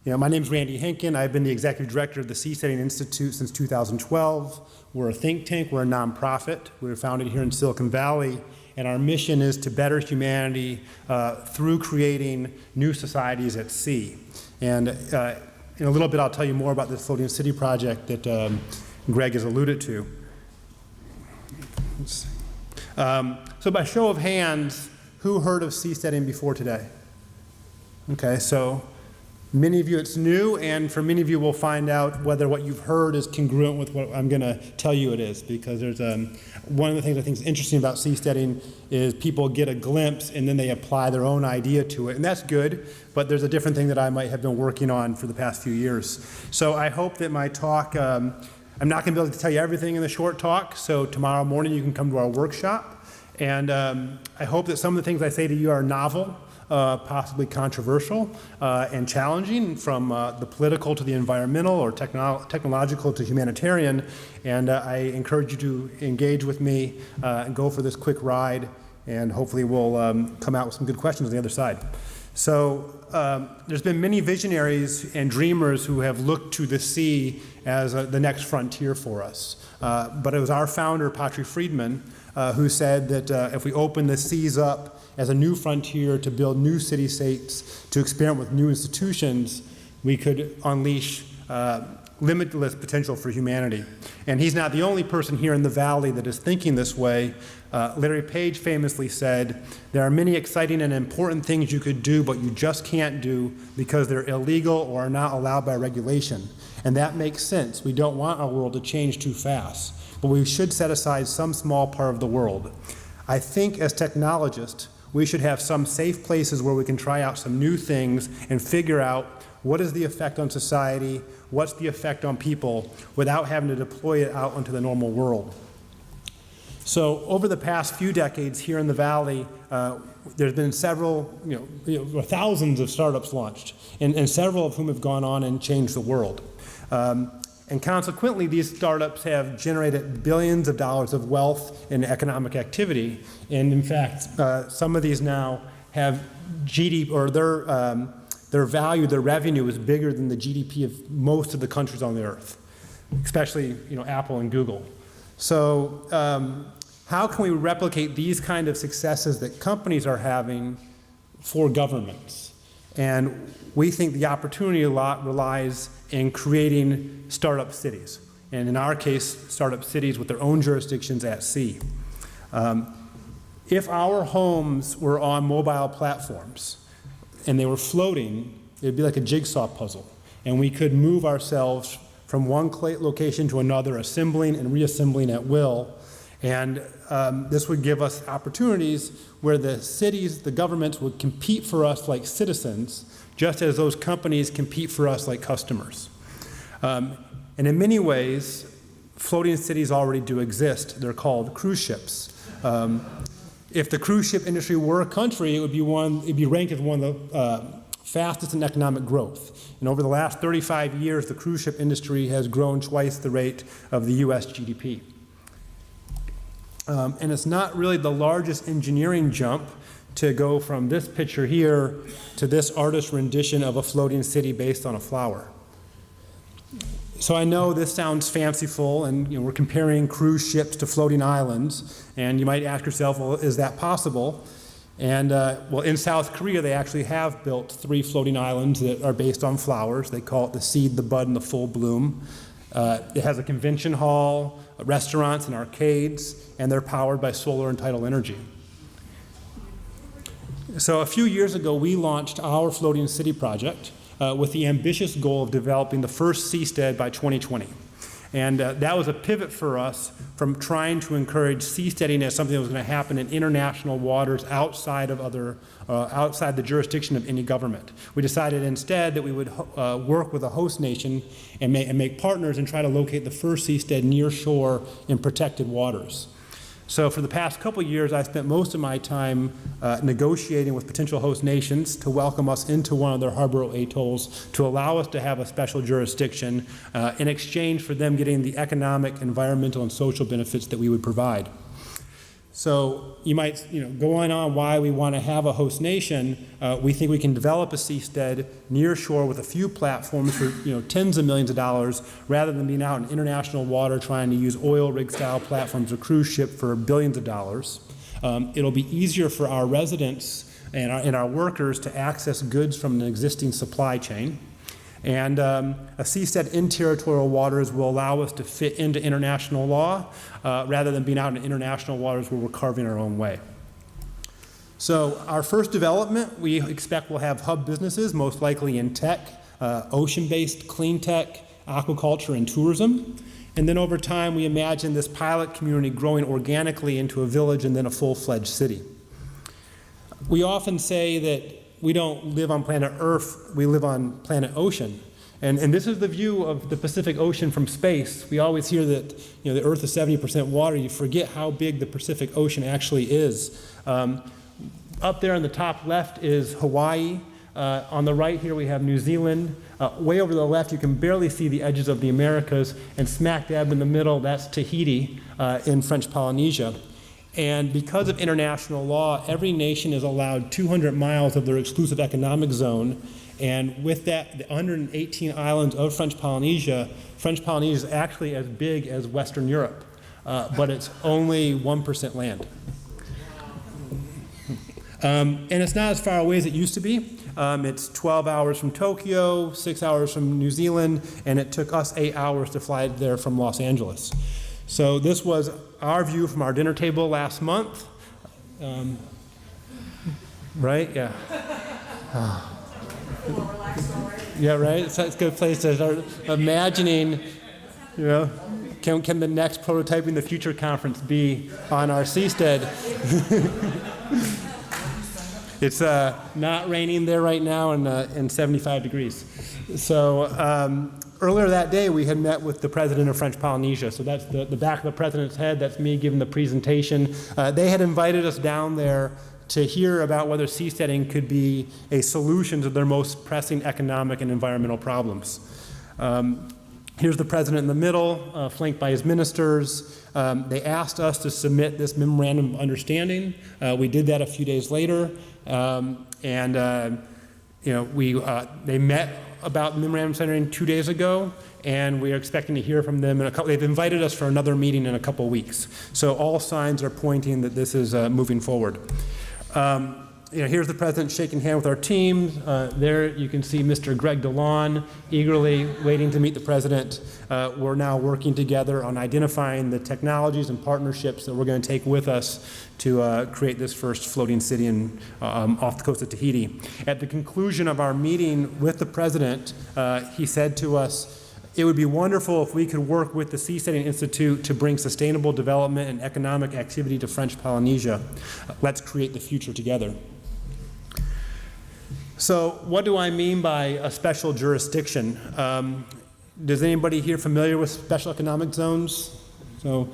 My name's Randy Hencken. I've been the executive director of the Seasteading Institute since 2012. We're a think tank. We're a nonprofit. We were founded here in Silicon Valley, and our mission is to better humanity through creating new societies at sea. And in a little bit, I'll tell you more about this floating city project that Greg has alluded to. So by show of hands, who heard of seasteading before today? Okay, so many of you it's new, and for many of you we'll find out whether what you've heard is congruent with what I'm going to tell you it is, because there's one of the things I think is interesting about seasteading is people get a glimpse and then they apply their own idea to it, and that's good, but there's a different thing that I might have been working on for the past few years. So I hope that my talk, I'm not going to be able to tell you everything in the short talk, so tomorrow morning you can come to our workshop, and I hope that some of the things I say to you are novel, possibly controversial and challenging, from the political to the environmental or technological to humanitarian, and I encourage you to engage with me and go for this quick ride, and hopefully we'll come out with some good questions on the other side. So there's been many visionaries and dreamers who have looked to the sea as the next frontier for us, but it was our founder, Patrick Friedman, who said that if we open the seas up as a new frontier to build new city-states, to experiment with new institutions, we could unleash limitless potential for humanity. And he's not the only person here in the Valley that is thinking this way. Larry Page famously said, "There are many exciting and important things you could do, but you just can't do because they're illegal or are not allowed by regulation." And that makes sense. We don't want our world to change too fast, but we should set aside some small part of the world. I think as technologists, we should have some safe places where we can try out some new things and figure out what is the effect on society, what's the effect on people, without having to deploy it out into the normal world. So over the past few decades here in the Valley, there's been several, thousands of startups launched, and several of whom have gone on and changed the world. And consequently, these startups have generated billions of dollars of wealth and economic activity. And in fact, some of these now have GDP, or their value, their revenue is bigger than the GDP of most of the countries on the earth, especially Apple and Google. So how can we replicate these kind of successes that companies are having for governments? And we think the opportunity a lot relies in creating startup cities, and in our case, startup cities with their own jurisdictions at sea. If our homes were on mobile platforms and they were floating, it would be like a jigsaw puzzle, and we could move ourselves from one location to another, assembling and reassembling at will. And this would give us opportunities where the cities, the governments would compete for us like citizens, just as those companies compete for us like customers. And in many ways, floating cities already do exist. They're called cruise ships. If the cruise ship industry were a country, it'd be ranked as one of the fastest in economic growth. And over the last 35 years, the cruise ship industry has grown twice the rate of the US GDP. And it's not really the largest engineering jump to go from this picture here to this artist's rendition of a floating city based on a flower. So I know this sounds fanciful, and we're comparing cruise ships to floating islands, and you might ask yourself, well, is that possible? And well, in South Korea, they actually have built 3 floating islands that are based on flowers. They call it the seed, the bud, and the full bloom. It has a convention hall, restaurants, and arcades, and they're powered by solar and tidal energy. So a few years ago, we launched our floating city project with the ambitious goal of developing the first seastead by 2020. And that was a pivot for us from trying to encourage seasteading as something that was going to happen in international waters outside of outside the jurisdiction of any government. We decided instead that we would work with a host nation and make partners and try to locate the first seastead near shore in protected waters. So for the past couple of years, I spent most of my time negotiating with potential host nations to welcome us into one of their harbor atolls to allow us to have a special jurisdiction in exchange for them getting the economic, environmental, and social benefits that we would provide. So you might, go on why we want to have a host nation. We think we can develop a seastead near shore with a few platforms for tens of millions of dollars, rather than being out in international water trying to use oil rig style platforms or cruise ship for billions of dollars. It'll be easier for our residents and our workers to access goods from an existing supply chain. And a seastead in territorial waters will allow us to fit into international law rather than being out in international waters where we're carving our own way. So our first development, we expect will have hub businesses, most likely in tech, ocean-based clean tech, aquaculture, and tourism. And then over time, we imagine this pilot community growing organically into a village and then a full-fledged city. We often say that we don't live on planet Earth, we live on planet Ocean. And this is the view of the Pacific Ocean from space. We always hear that the Earth is 70% water. You forget how big the Pacific Ocean actually is. Up there on the top left is Hawaii. On the right here we have New Zealand. Way over to the left you can barely see the edges of the Americas, and smack dab in the middle that's Tahiti in French Polynesia. And because of international law, every nation is allowed 200 miles of their exclusive economic zone. And with that, the 118 islands of French Polynesia is actually as big as Western Europe, but it's only 1% land. And it's not as far away as it used to be. It's 12 hours from Tokyo, 6 hours from New Zealand, and it took us 8 hours to fly there from Los Angeles. So this was our view from our dinner table last month. Right? Yeah. Yeah, right? It's a good place to start imagining, can the next Prototyping the Future conference be on our seastead? It's not raining there right now and 75 degrees. So earlier that day, we had met with the president of French Polynesia. So that's the back of the president's head. That's me giving the presentation. They had invited us down there to hear about whether seasteading could be a solution to their most pressing economic and environmental problems. Here's the president in the middle, flanked by his ministers. They asked us to submit this memorandum of understanding. We did that a few days later, they met about the memorandum of understanding 2 days ago, and we are expecting to hear from them in a couple. They've invited us for another meeting in a couple weeks. So all signs are pointing that this is moving forward. Here's the president shaking hands with our team. There you can see Mr. Greg DeLon eagerly waiting to meet the president. We're now working together on identifying the technologies and partnerships that we're going to take with us to create this first floating city off the coast of Tahiti. At the conclusion of our meeting with the president, he said to us, it would be wonderful if we could work with the Seasteading Institute to bring sustainable development and economic activity to French Polynesia. Let's create the future together. So what do I mean by a special jurisdiction? Does anybody here familiar with special economic zones? So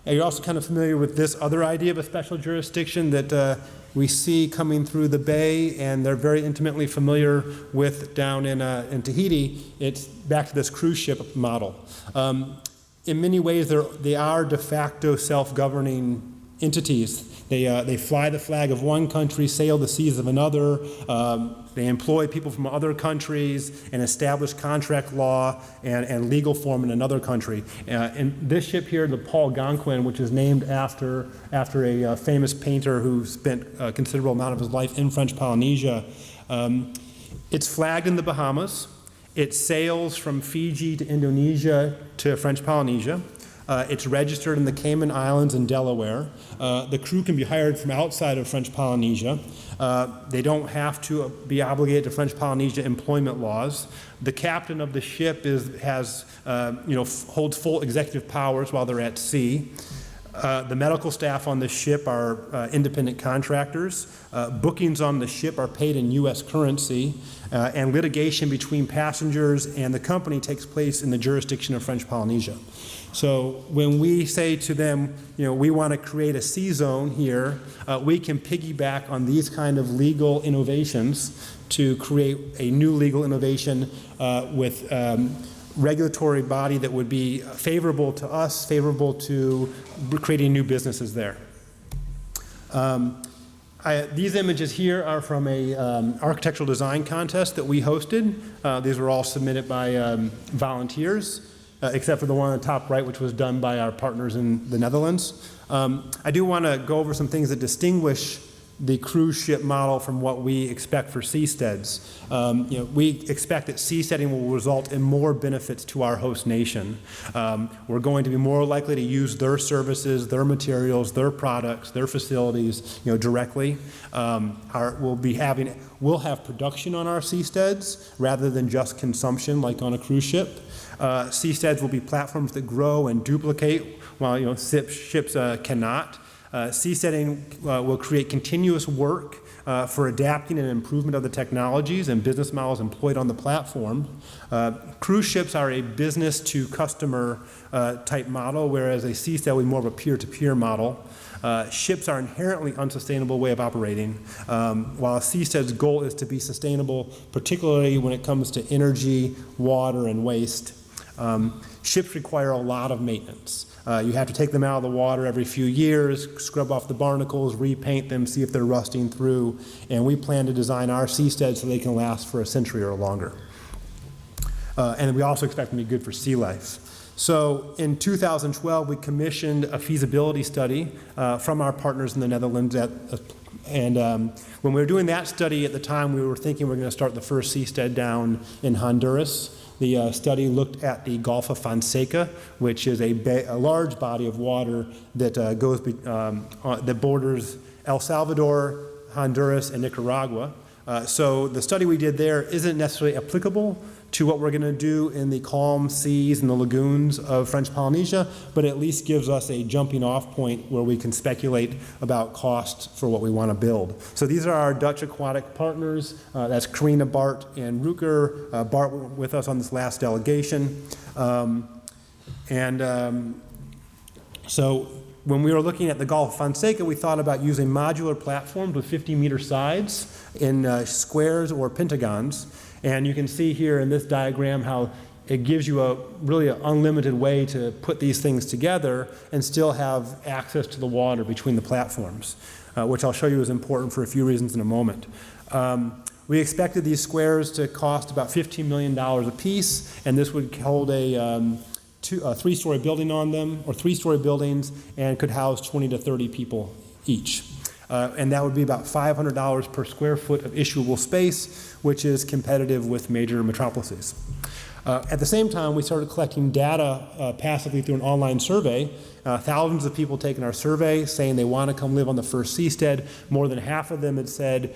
you're also kind of familiar with this other idea of a special jurisdiction that we see coming through the bay, and they're very intimately familiar with down in Tahiti. It's back to this cruise ship model. In many ways, they are de facto self-governing entities. They fly the flag of one country, sail the seas of another. They employ people from other countries and establish contract law and legal form in another country. And this ship here, the Paul Gonquin, which is named after a famous painter who spent a considerable amount of his life in French Polynesia, it's flagged in the Bahamas. It sails from Fiji to Indonesia to French Polynesia. It's registered in the Cayman Islands and Delaware. The crew can be hired from outside of French Polynesia. They don't have to be obligated to French Polynesia employment laws. The captain of the ship holds full executive powers while they're at sea. The medical staff on the ship are independent contractors. Bookings on the ship are paid in U.S. currency, and litigation between passengers and the company takes place in the jurisdiction of French Polynesia. So when we say to them, we want to create a sea zone here, we can piggyback on these kind of legal innovations to create a new legal innovation with regulatory body that would be favorable to us, favorable to creating new businesses there. These images here are from a architectural design contest that we hosted. These were all submitted by volunteers, except for the one on the top right, which was done by our partners in the Netherlands. I do want to go over some things that distinguish the cruise ship model from what we expect for seasteads. We expect that seasteading will result in more benefits to our host nation. We're going to be more likely to use their services, their materials, their products, their facilities, directly. We'll have production on our seasteads rather than just consumption like on a cruise ship. Seasteads will be platforms that grow and duplicate while ships cannot. Seasteading will create continuous work for adapting and improvement of the technologies and business models employed on the platform. Cruise ships are a business to customer type model, whereas a seastead will be more of a peer-to-peer model. Ships are inherently unsustainable way of operating, while a seastead's goal is to be sustainable, particularly when it comes to energy, water, and waste. Ships require a lot of maintenance. You have to take them out of the water every few years, scrub off the barnacles, repaint them, see if they're rusting through, and we plan to design our seasteads so they can last for a century or longer. And we also expect them to be good for sea life. So in 2012, we commissioned a feasibility study from our partners in the Netherlands. When we were doing that study at the time, we were thinking we were going to start the first seastead down in Honduras. The study looked at the Gulf of Fonseca, which is a large body of water that that borders El Salvador, Honduras, and Nicaragua. So the study we did there isn't necessarily applicable to what we're going to do in the calm seas and the lagoons of French Polynesia, but at least gives us a jumping off point where we can speculate about costs for what we want to build. So these are our Dutch aquatic partners. That's Karina, Bart, and Ruker. Bart were with us on this last delegation. So when we were looking at the Gulf of Fonseca, we thought about using modular platforms with 50-meter sides in squares or pentagons. And you can see here in this diagram how it gives you really an unlimited way to put these things together and still have access to the water between the platforms, which I'll show you is important for a few reasons in a moment. We expected these squares to cost about $15 million a piece, and this would hold a three-story building on them, or three-story buildings, and could house 20 to 30 people each. And that would be about $500 per square foot of issuable space, which is competitive with major metropolises. At the same time, we started collecting data passively through an online survey. Thousands of people taking our survey saying they want to come live on the first seastead. More than half of them had said,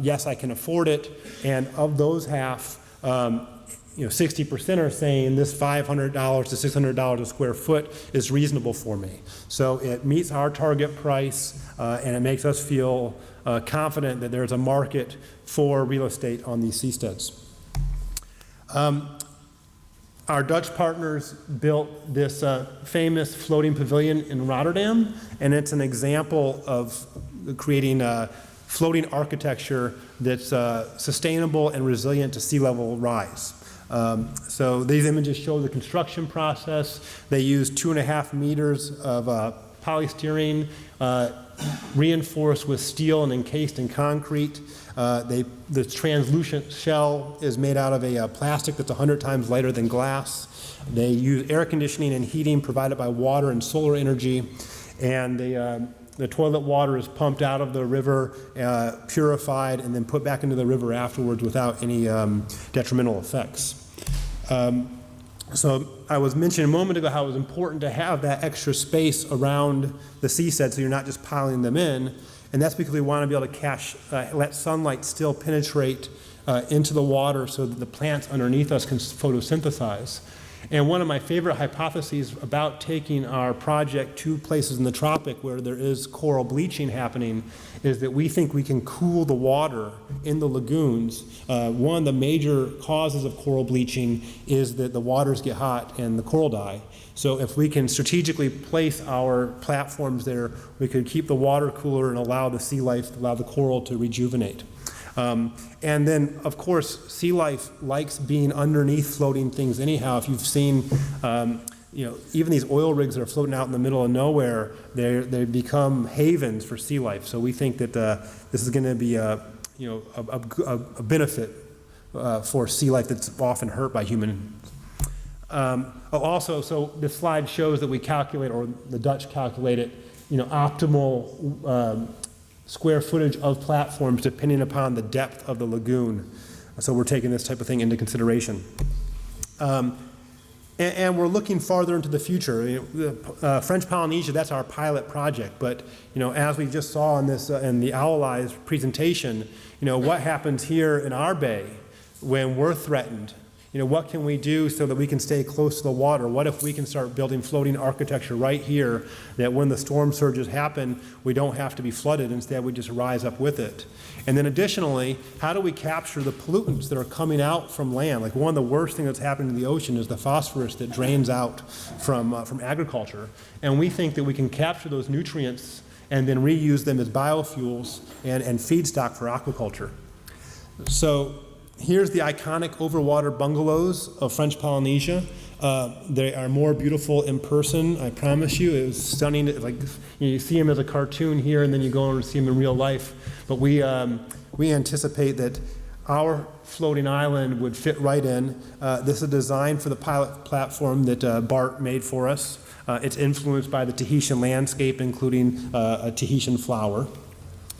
yes, I can afford it. And of those half, 60% are saying this $500 to $600 a square foot is reasonable for me. So it meets our target price, and it makes us feel confident that there's a market for real estate on these seasteads. Our Dutch partners built this famous floating pavilion in Rotterdam, and it's an example of creating floating architecture that's sustainable and resilient to sea level rise. So these images show the construction process. They used 2.5 meters of polystyrene reinforced with steel and encased in concrete. The translucent shell is made out of a plastic that's 100 times lighter than glass. They use air conditioning and heating provided by water and solar energy, and the toilet water is pumped out of the river, purified, and then put back into the river afterwards without any detrimental effects. So I was mentioning a moment ago how it was important to have that extra space around the seastead so you're not just piling them in, and that's because we want to be able to let sunlight still penetrate into the water so that the plants underneath us can photosynthesize. And one of my favorite hypotheses about taking our project to places in the tropic where there is coral bleaching happening is that we think we can cool the water in the lagoons. One of the major causes of coral bleaching is that the waters get hot and the coral die. So if we can strategically place our platforms there, we could keep the water cooler and allow the sea life, allow the coral to rejuvenate. And then, of course, sea life likes being underneath floating things anyhow. If you've seen, even these oil rigs that are floating out in the middle of nowhere, they become havens for sea life. So we think that this is going to be a benefit for sea life that's often hurt by humans. Also, so this slide shows that we calculate, or the Dutch calculate it, optimal square footage of platforms depending upon the depth of the lagoon. So we're taking this type of thing into consideration. And we're looking farther into the future. French Polynesia, that's our pilot project. But as we just saw in this in the Owl Eyes presentation, what happens here in our bay when we're threatened? What can we do so that we can stay close to the water? What if we can start building floating architecture right here that when the storm surges happen, we don't have to be flooded, instead we just rise up with it? And then additionally, how do we capture the pollutants that are coming out from land? Like, one of the worst things that's happening to the ocean is the phosphorus that drains out from agriculture. And we think that we can capture those nutrients and then reuse them as biofuels and feedstock for aquaculture. So here's the iconic overwater bungalows of French Polynesia. They are more beautiful in person, I promise you. It was stunning. Like, you see them as a cartoon here, and then you go over and see them in real life. But we anticipate that our floating island would fit right in. This is designed for the pilot platform that Bart made for us. It's influenced by the Tahitian landscape, including a Tahitian flower.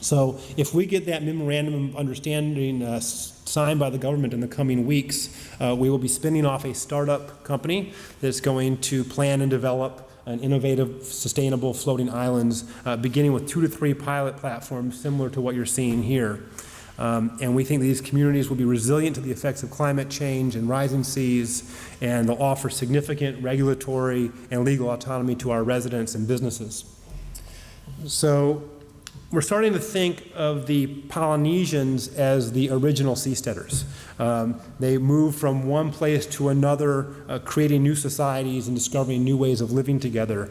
So if we get that memorandum of understanding signed by the government in the coming weeks, we will be spinning off a startup company that's going to plan and develop an innovative, sustainable floating islands, beginning with 2 to 3 pilot platforms similar to what you're seeing here. And we think these communities will be resilient to the effects of climate change and rising seas, and they'll offer significant regulatory and legal autonomy to our residents and businesses. So we're starting to think of the Polynesians as the original seasteaders. They moved from one place to another, creating new societies and discovering new ways of living together,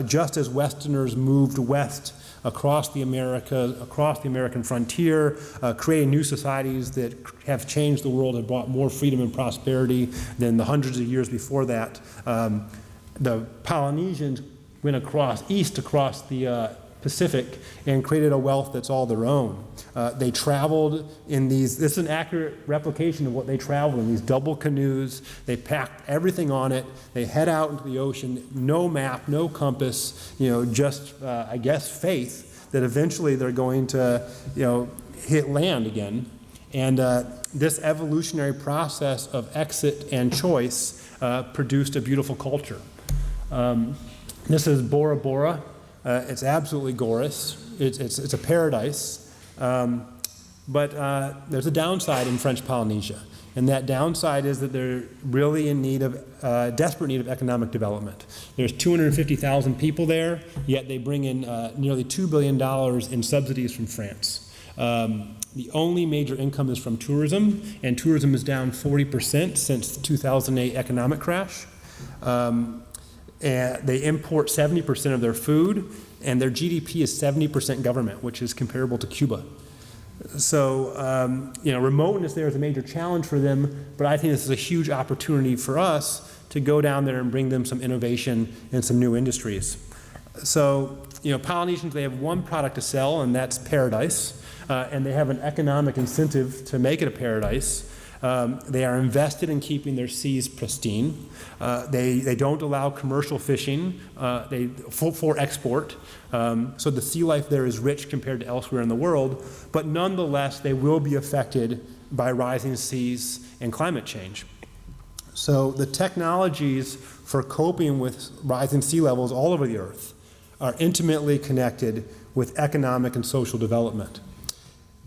just as Westerners moved west across the American frontier, creating new societies that have changed the world and brought more freedom and prosperity than the hundreds of years before that. The Polynesians went east across the Pacific and created a wealth that's all their own. They traveled in these, this is an accurate replication of what they traveled in, these double canoes. They packed everything on it. They head out into the ocean, no map, no compass, just, I guess, faith that eventually they're going to, hit land again. And this evolutionary process of exit and choice produced a beautiful culture. This is Bora Bora. It's absolutely gorgeous. It's a paradise. But there's a downside in French Polynesia. And that downside is that they're really in desperate need of economic development. There's 250,000 people there, yet they bring in nearly $2 billion in subsidies from France. The only major income is from tourism, and tourism is down 40% since the 2008 economic crash. And they import 70% of their food, and their GDP is 70% government, which is comparable to Cuba. So, remoteness there is a major challenge for them, but I think this is a huge opportunity for us to go down there and bring them some innovation and some new industries. So, Polynesians, they have one product to sell, and that's paradise, and they have an economic incentive to make it a paradise. They are invested in keeping their seas pristine. They don't allow commercial fishing for export. So the sea life there is rich compared to elsewhere in the world, but nonetheless they will be affected by rising seas and climate change. So the technologies for coping with rising sea levels all over the earth are intimately connected with economic and social development.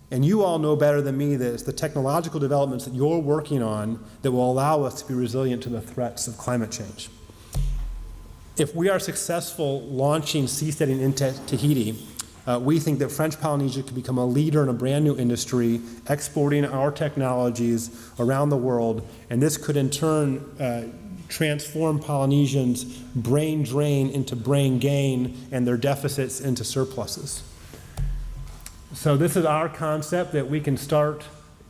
And you all know better than me that it's the technological developments that you're working on that will allow us to be resilient to the threats of climate change. If we are successful launching seasteading into Tahiti, we think that French Polynesia could become a leader in a brand new industry, exporting our technologies around the world, and this could in turn transform Polynesians' brain drain into brain gain and their deficits into surpluses. So this is our concept that we can start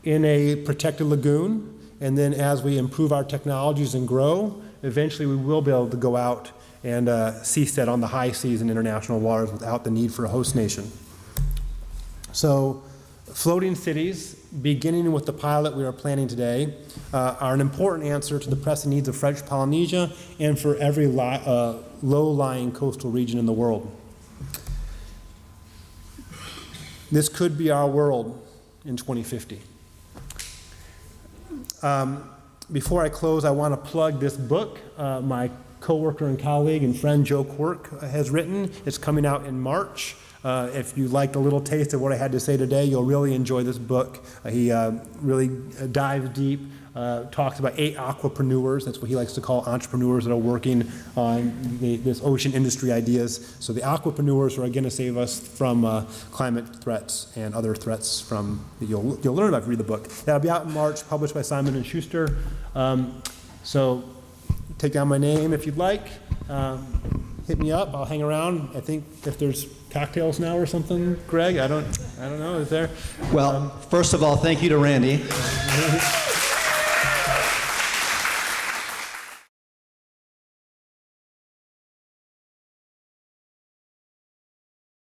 in a protected lagoon, and then as we improve our technologies and grow, eventually we will be able to go out and seastead on the high seas in international waters without the need for a host nation. So floating cities, beginning with the pilot we are planning today, are an important answer to the pressing needs of French Polynesia and for every low-lying coastal region in the world. This could be our world in 2050. Before I close, I want to plug this book my coworker and colleague and friend Joe Quirk has written. It's coming out in March. If you liked a little taste of what I had to say today, you'll really enjoy this book. He really dives deep, talks about 8 aquapreneurs. That's what he likes to call entrepreneurs that are working on this ocean industry ideas. So the aquapreneurs are going to save us from climate threats and other threats from that you'll learn about if you read the book. That'll be out in March, published by Simon & Schuster. So take down my name if you'd like. Hit me up. I'll hang around. I think if there's cocktails now or something, Greg, I don't know. Is there? Well, first of all, thank you to Randy.